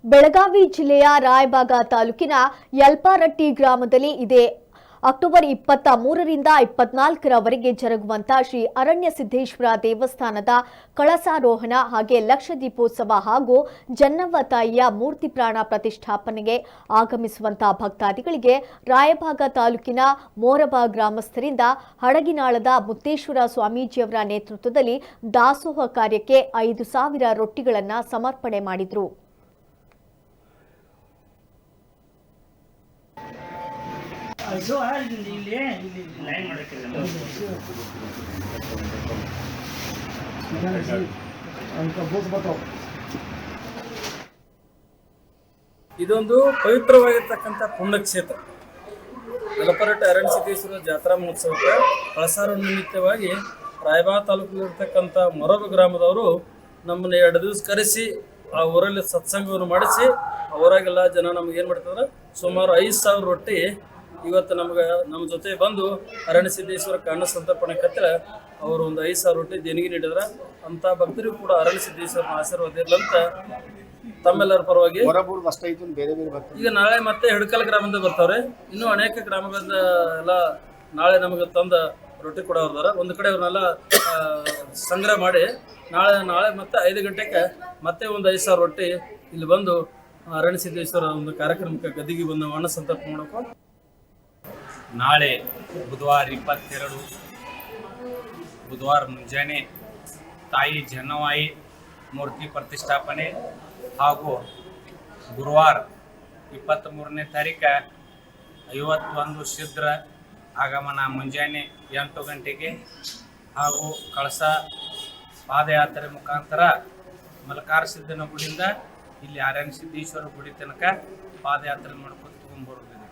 ಬೆಳಗಾವಿ ಜಿಲ್ಲೆಯ ರಾಯಬಾಗ ತಾಲೂಕಿನ ಯಲ್ಪಾರಟ್ಟಿ ಗ್ರಾಮದಲ್ಲಿ ಇದೆ ಅಕ್ಟೋಬರ್ 23ರಿಂದ 24ರವರೆಗೆ ಜರುಗುವಂತ ಶ್ರೀ ಅರಣ್ಯ ಸಿದ್ದೇಶ್ವರ ದೇವಸ್ಥಾನದ ಕಳಸಾರೋಹಣ ಹಾಗೆ ಲಕ್ಷ ದೀಪೋತ್ಸವ ಹಾಗೂ ಜನ್ನವ್ವ ತಾಯಿಯ ಮೂರ್ತಿ ಪ್ರಾಣ ಪ್ರತಿಷ್ಠಾಪನೆಗೆ ಆಗಮಿಸುವಂತ ಭಕ್ತಾದಿಗಳಿಗೆ ರಾಯಬಾಗ ತಾಲೂಕಿನ ಮೋರಬ ಗ್ರಾಮಸ್ಥರಿಂದ ಹಡಗಿನಾಳದ ಮುತ್ತೇಶ್ವರ ಸ್ವಾಮೀಜಿಯವರ ನೇತೃತ್ವದಲ್ಲಿ ದಾಸೋಹ ಕಾರ್ಯಕ್ಕೆ 5,000 ರೊಟ್ಟಿಗಳನ್ನು ಸಮರ್ಪಣೆ ಮಾಡಿದರು. ಇದೊಂದು ಪವಿತ್ರವಾಗಿರ್ತಕ್ಕಂಥ ಪುಣ್ಯಕ್ಷೇತ್ರ. ಯಲ್ಪಾರಟ್ಟಿ ಅರಣ್ಯ ಸಿದ್ದೇಶ್ವರ ಜಾತ್ರಾ ಮಹೋತ್ಸವಕ್ಕೆ ಕಳಸಾರೋಹಣ ನಿಮಿತ್ತವಾಗಿ ರಾಯಬಾಗ ತಾಲೂಕಿನಲ್ಲಿರ್ತಕ್ಕಂಥ ಮೊರಬ ಗ್ರಾಮದವರು ನಮ್ಮನ್ನು 2 ದಿವಸ ಕರೆಸಿ ಆ ಊರಲ್ಲಿ ಸತ್ಸಂಗವನ್ನು ಮಾಡಿಸಿ ಅವರಾಗೆಲ್ಲ ಜನ ನಮ್ಗೆ ಏನು ಮಾಡ್ತಾರೆ, ಸುಮಾರು 5,000 ರೊಟ್ಟಿ ಇವತ್ತು ನಮ್ಮ ಜೊತೆ ಬಂದು ಅರಣ್ಯ ಸಿದ್ದೇಶ್ವರಕ್ಕೆ ಅನ್ನ ಸಂತರ್ಪಣೆ ಕತ್ತಿರ ಅವರು ಒಂದು 5,000 ರೊಟ್ಟಿ ದೇಣಿಗೆ ನೀಡಿದ್ರ. ಅಂತ ಭಕ್ತರಿಗೂ ಕೂಡ ಅರಣ್ಯ ಸಿದ್ದೇಶ್ವರನ ಆಶೀರ್ವಾದ ಇರಲಂತ ತಮ್ಮೆಲ್ಲರ ಪರವಾಗಿ ಈಗ ನಾಳೆ ಮತ್ತೆ ಹಿಡಕಲ್ ಗ್ರಾಮದಿಂದ ಬರ್ತಾವ್ರೆ. ಇನ್ನೂ ಅನೇಕ ಗ್ರಾಮಗಳಿಂದ ಎಲ್ಲ ನಾಳೆ ನಮಗೆ ತಂದ ರೊಟ್ಟಿ ಕೂಡ ಅವ್ರದಾರ. ಒಂದು ಕಡೆ ಅವ್ರನ್ನೆಲ್ಲ ಸಂಗ್ರಹ ಮಾಡಿ ನಾಳೆ ಮತ್ತೆ 5 ಗಂಟೆಗೆ ಮತ್ತೆ ಒಂದು 5,000 ರೊಟ್ಟಿ ಇಲ್ಲಿ ಬಂದು ಅರಣ್ಯ ಸಿದ್ದೇಶ್ವರ ಒಂದು ಕಾರ್ಯಕ್ರಮಕ್ಕೆ ಗದಿಗೆ ಬಂದು ಅನ್ನ ಸಂತರ್ಪಣೆ ಮಾಡೋಕೆ ನಾಳೆ ಬುಧವಾರ 22 ಬುಧವಾರ ಮುಂಜಾನೆ ತಾಯಿ ಜನ್ನವಾಯಿ ಮೂರ್ತಿ ಪ್ರತಿಷ್ಠಾಪನೆ ಹಾಗೂ ಗುರುವಾರ 23ನೇ ತಾರೀಕು 51 ಶುದ್ರ ಆಗಮನ ಮುಂಜಾನೆ 8 ಗಂಟೆಗೆ ಹಾಗೂ ಕಳಸ ಪಾದಯಾತ್ರೆ ಮುಖಾಂತರ ಮಲಕಾರ ಸಿದ್ದನ ಗುಡಿಯಿಂದ ಇಲ್ಲಿ ಅರಣ್ಯ ಸಿದ್ದೇಶ್ವರ ಗುಡಿ ತನಕ ಪಾದಯಾತ್ರೆ ಮಾಡ್ಕೊಂಡು ತಗೊಂಡ್ಬರೋದಿದೆ.